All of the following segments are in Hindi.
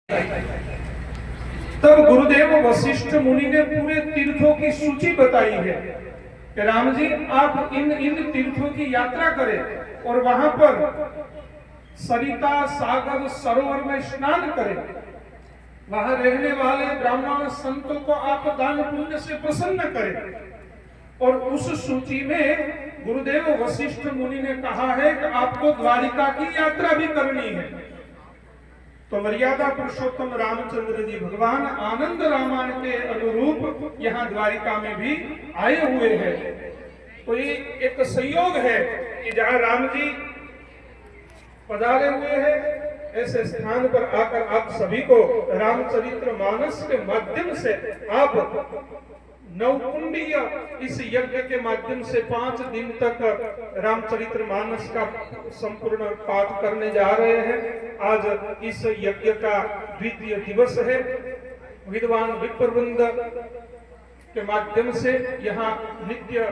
तब गुरुदेव वशिष्ठ मुनि ने पूरे तीर्थों की सूची बताई है कि राम जी आप इन इन तीर्थों की यात्रा करें और वहां पर सरिता सागर सरोवर में स्नान करें। वहां रहने वाले ब्राह्मण संतों को आप दान पुण्य से प्रसन्न करें। और उस सूची में गुरुदेव वशिष्ठ मुनि ने कहा है कि आपको द्वारिका की यात्रा भी करनी है। तो मर्यादा पुरुषोत्तम रामचंद्र जी भगवान आनंद रामायण के अनुरूप यहाँ द्वारिका में भी आए हुए हैं। तो ये एक संयोग है कि जहाँ राम जी पधारे हुए हैं, ऐसे स्थान पर आकर आप सभी को रामचरितमानस के माध्यम से आप नवकुंडीय इस यज्ञ के माध्यम से 5 दिन तक रामचरितमानस का संपूर्ण पाठ करने जा रहे हैं। आज इस यज्ञ का द्वितीय दिवस है। विद्वान विप्रवृंद के माध्यम से यहाँ नित्य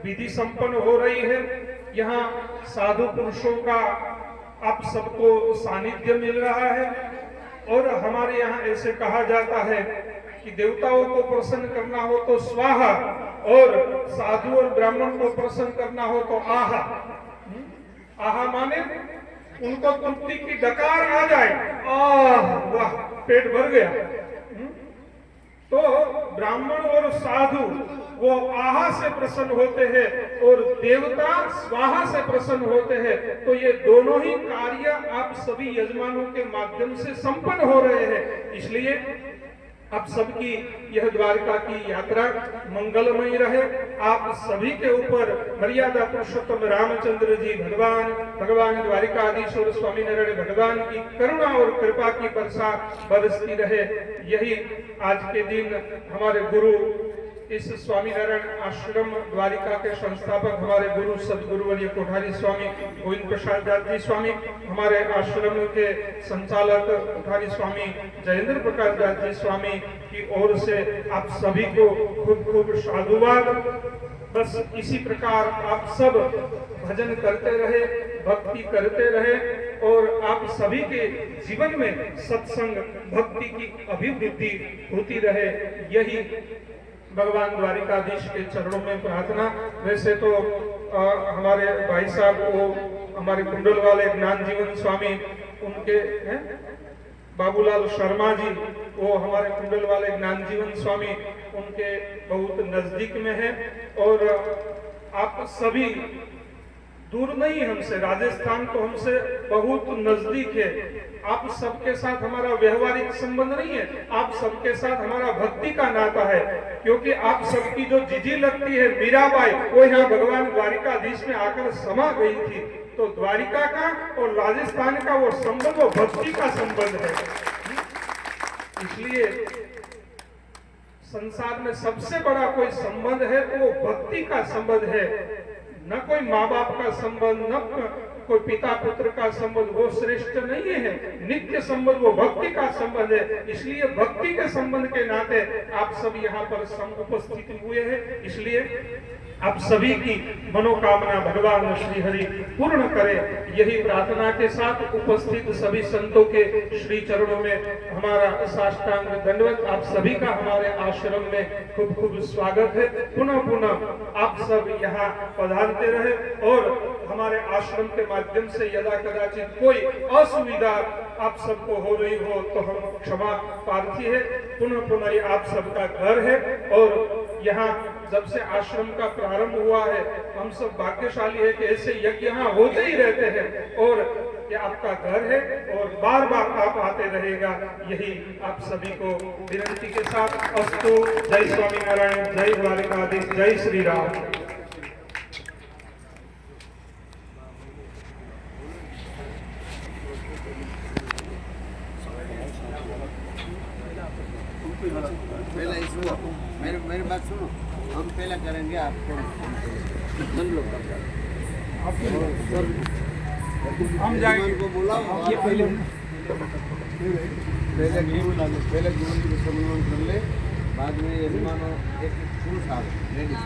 विधि संपन्न हो रही है। यहाँ साधु पुरुषों का आप सबको सानिध्य मिल रहा है। और हमारे यहाँ ऐसे कहा जाता है कि देवताओं को प्रसन्न करना हो तो स्वाहा, और साधु और ब्राह्मण को प्रसन्न करना हो तो आहा। आहा माने उनको तृप्ति की डकार आ जाए, आह वाह पेट भर गया। तो ब्राह्मण और साधु वो आहा से प्रसन्न होते हैं और देवता स्वाहा से प्रसन्न होते हैं। तो ये दोनों ही कार्य आप सभी यजमानों के माध्यम से संपन्न हो रहे हैं। इसलिए आप सबकी यह द्वारका की यात्रा मंगलमय रहे। आप सभी के ऊपर मर्यादा पुरुषोत्तम रामचंद्र जी भगवान द्वारिकाधीश्वर स्वामी नारायण भगवान की करुणा और कृपा की वर्षा बरसती रहे। यही आज के दिन हमारे गुरु इस स्वामी नारायण आश्रम द्वारिका के संस्थापक हमारे गुरु सदगुरुवर्य कोठारी स्वामी गोविंद प्रसाद दास जी स्वामी, हमारे आश्रम के संचालक कोठारी स्वामी जयेंद्र प्रकाश दास जी स्वामी की ओर से आप सभी को खूब खूब साधुवाद। बस इसी प्रकार आप सब भजन करते रहे, भक्ति करते रहे और आप सभी के जीवन में सत्संग भक्ति की अभिवृद्धि होती रहे। यही भगवान द्वारिकाधीश के चरणों में प्रार्थना। वैसे तो हमारे भाई साहब वो हमारे कुंडल वाले ज्ञान जीवन स्वामी, उनके बाबूलाल शर्मा जी, वो हमारे कुंडल वाले ज्ञान जीवन स्वामी उनके बहुत नजदीक में है। और आप सभी दूर नहीं हमसे, राजस्थान तो हमसे बहुत नजदीक है। आप सबके साथ हमारा व्यवहारिक संबंध नहीं है, आप सबके साथ हमारा भक्ति का नाता है। क्योंकि आप सबकी जो जिजी लगती है मीराबाई, वो यहाँ भगवान द्वारिकाधीश में आकर समा गई थी। तो द्वारिका का और राजस्थान का वो संबंध वो भक्ति का संबंध है। इसलिए संसार में सबसे बड़ा कोई संबंध है तो वो भक्ति का संबंध है। न कोई माँ बाप का संबंध, न कोई पिता पुत्र का संबंध, वो श्रेष्ठ नहीं है। नित्य संबंध वो भक्ति का संबंध है। इसलिए भक्ति के संबंध के नाते आप सब यहाँ पर उपस्थित हुए हैं। इसलिए आप सभी की मनोकामना भगवान श्री हरि पूर्ण करे, यही प्रार्थना के साथ उपस्थित सभी संतों के श्री चरणों में हमारा साष्टांग दंडवत। आप सभी का हमारे आश्रम में खूब खूब स्वागत है। पुनः पुनः आप सब यहाँ पधारते रहे और हमारे आश्रम के माध्यम से यदा कदाचित कोई असुविधा आप सबको हो रही हो तो हम क्षमा प्रार्थी है। पुनः पुनः आप सबका घर है और यहाँ जब से आश्रम का प्रारंभ हुआ है हम सब भाग्यशाली है कि ऐसे यज्ञ यहाँ होते ही रहते हैं और ये आपका घर है और बार बार आप आते रहेगा। यही आप सभी को विनती के साथ अस्तु। जय स्वामी नारायण, जय द्वारिकाधीश, जय श्री राम। मेरी बात सुनो, हम पहले करेंगे आपको, हम जाएंगे को बुलाओ। ये पहले गुरु जी को सम्मान कर ले, बाद में यजमानों एक फूल साल लेडीज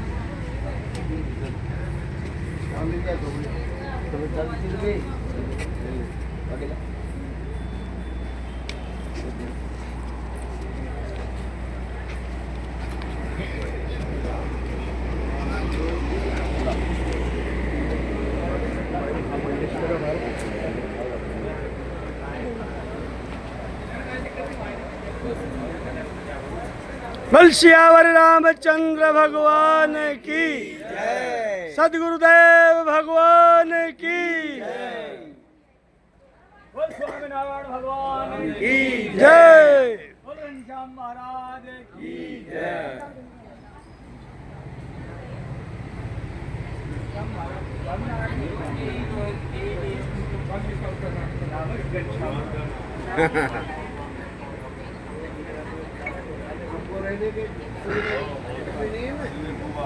तो बल सियावर रामचंद्र भगवान की जय सदगुरुदेव भगवान की बोल स्वामीनारायण भगवान की जय। बोल घनश्याम महाराज की जय।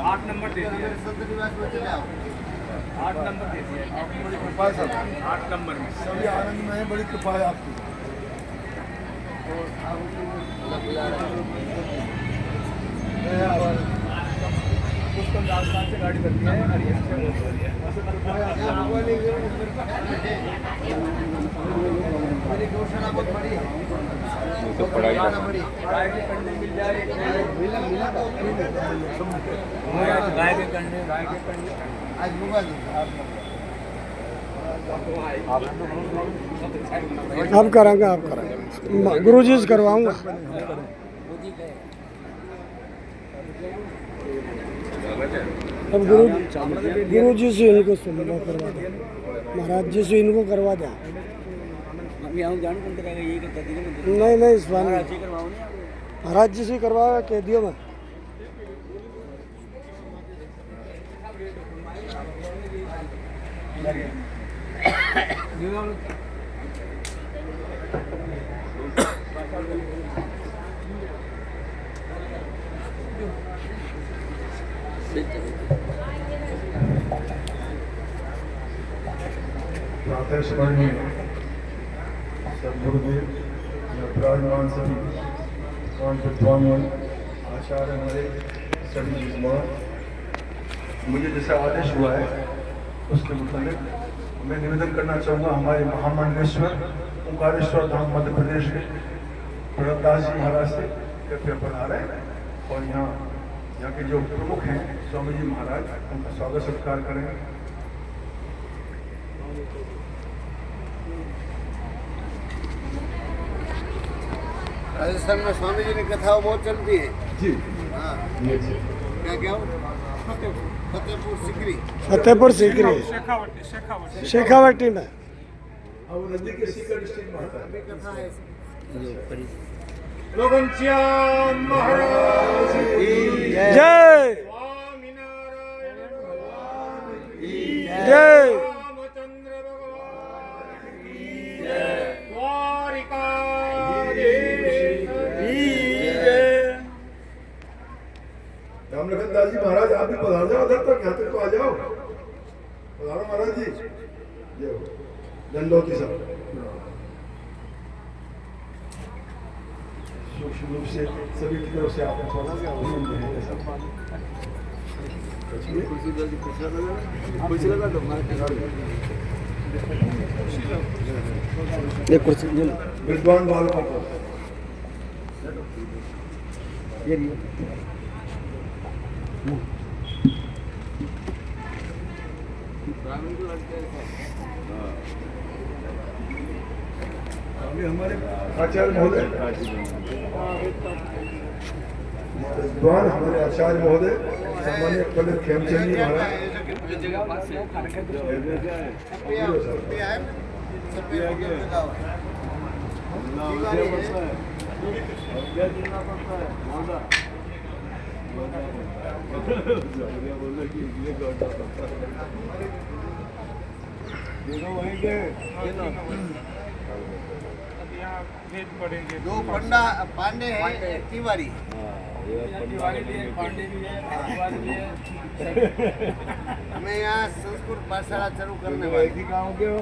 आठ नंबर दे दिया, 8 नंबर दे दिया, 8 नंबर में सभी आनंद में है, बड़ी कृपा है आपकी। पुष्पम राजस्थान से गाड़ी बनती है हरियाणा से गौशाला बहुत बड़ी है। गाय के कंडे मिल जाए, गाय के कंडे आज होगा आप करेंगे गुरुजी से करवाऊंगा। अब गुरुजी से इनको सुनवा करवा दे, महाराज जी से इनको करवा दे। नहीं नहीं इस बार महाराज जी से करवा कह दियो मैं। प्रातः स्मरणीय सदगुरुदेव विराजमान सभी विद्वान आचार्य हमारे सभी विद्वान, मुझे जैसा आदेश हुआ है उसके मुताबिक मैं निवेदन करना चाहूँगा। हमारे महामंडलेश्वर ओंकारेश्वर धाम मध्य प्रदेश के प्रहलाद जी महाराज से कृपया पधारे और यहाँ के जो प्रमुख हैं स्वामी जी महाराज, उनका स्वागत सत्कार करें। राजस्थान में स्वामी जी की कथाओं बहुत चलती है जी हाँ। ये जी क्या फतेहपुर सिकरी फतेहपुर सीकरी शेखावटी में अब नदी के सीकर डिस्ट्रिक्ट में आता है। कथा है। घनश्याम महाराज की जय स्वामीनारायण भगवान की जय। रामचंद्र भगवान की द्वारिकाधीश रामलखन दास जी महाराज आप भी पधार जाओ उधर तक, यहाँ तक तो आ जाओ। पधारो महाराज जी, ये हो दंडोती साहब सूक्ष्म रूप से सभी की तरफ से आपका स्वागत है। विद्वान बालकों को अभी हमारे आचार्य महोदय, विद्वान हमारे आचार्य महोदय सामान्य पंडित खेमचंद जी महाराज, दो पंडा पांडे हैं, एक तिवारी। मैं यहाँ संस्कृत पाठशाला चालू करने वाली हूँ। गाँव के हो?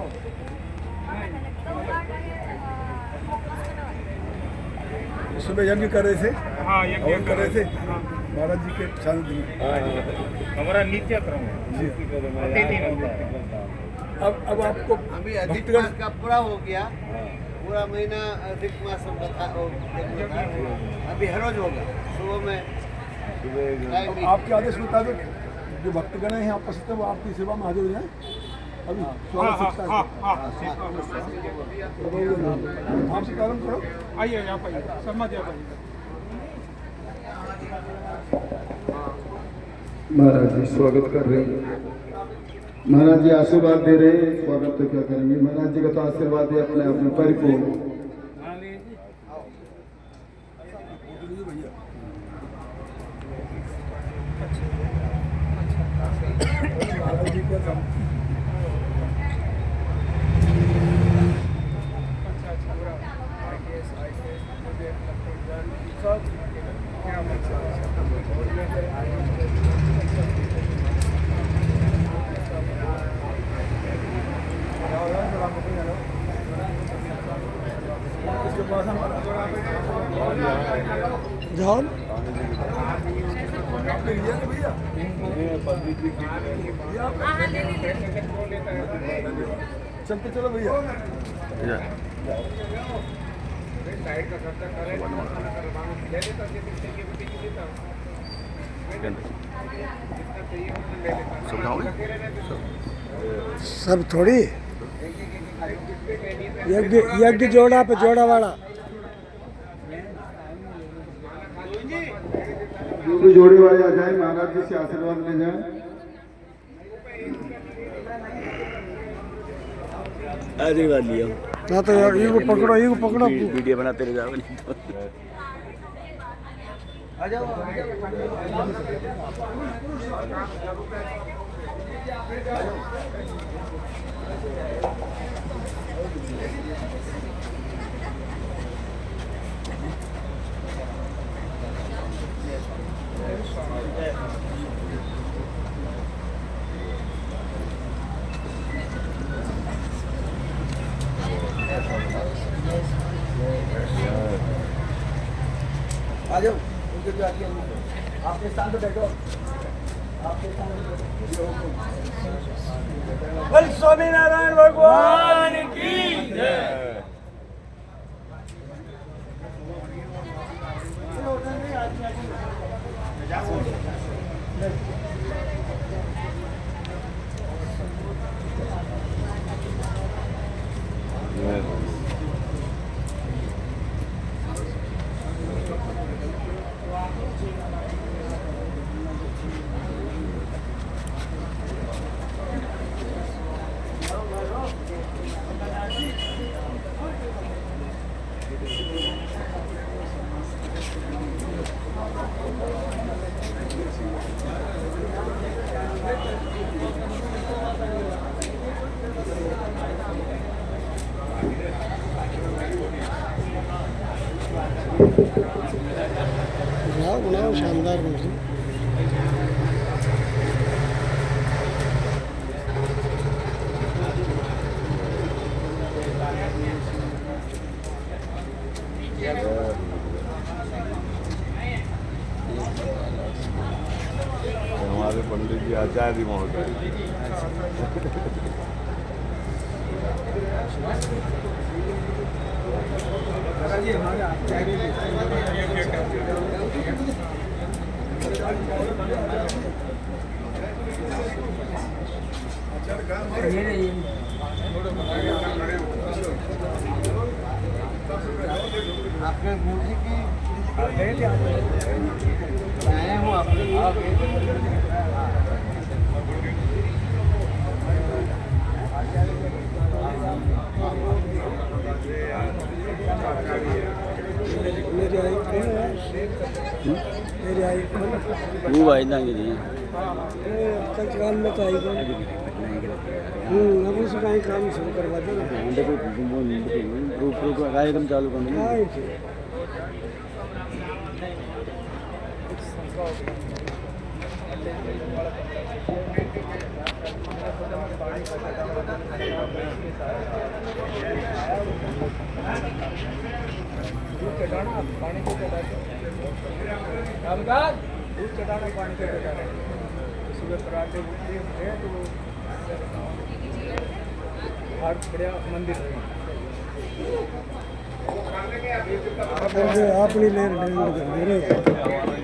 सुबह यज्ञ कर रहे थे, हाँ ये हवन कर रहे थे महाराज जी के सानिध्य में। हमारा नित्य क्रम है जी प्रतिदिन होता है। अब आपको अभी अधिक मास का पूरा हो गया, पूरा महीना अधिक मास अभी हर रोज होगा सुबह में। अब आपके आदेश मुताबिक जो भक्तगण हैं यहाँ उपस्थित है वो आपकी सेवा में हाजिर हो जाए। अभी स्वागत शिक्षा आपसे प्रारंभ करो। आइए आप आइए, शर्मा जी आप आइए। महाराज जी स्वागत कर रहे हैं। महाराज जी आशीर्वाद दे रहे हैं, स्वागत तो क्या करेंगे। महाराज जी का तो आशीर्वाद है अपने आप में परिपूर्ण। जॉन चलते चलो भैया। सब थोड़ी यज्ञ यज्ञ जोड़ा पे जोड़ा वाला। जो भी जोड़ी वाले आ जाए महाराज जी से आशीर्वाद ले जाए। आशीर्वाद लिया ना तो यार ये को पकड़ो वीडियो बनाते रह जाओ। आ जाओ आ जाओ उनके जो आगे आपके स्थान पे बैठो। आपके स्थान पे बोल स्वामीनारायण भगवान की बनाओ शानदार मूर्ति। हमारे पंडित जी आचार्य महोदय आपके मूर्ति की आए हूँ आपके मेरी आई कौन है? मेरी आई कौन है? वो भाई देंगे जी कल काम में तो आई कौन? अब उसका ही काम शुरू करवा देना। देखो कार्यक्रम चालू करना हाँ दूध चटाना पानी को चटाते रामदास दूध चटाना पानी को चटाना सुबह पराठे उठते हैं तो बाहर बढ़िया मंदिर है। अपनी लेर डेंड कर दे रहे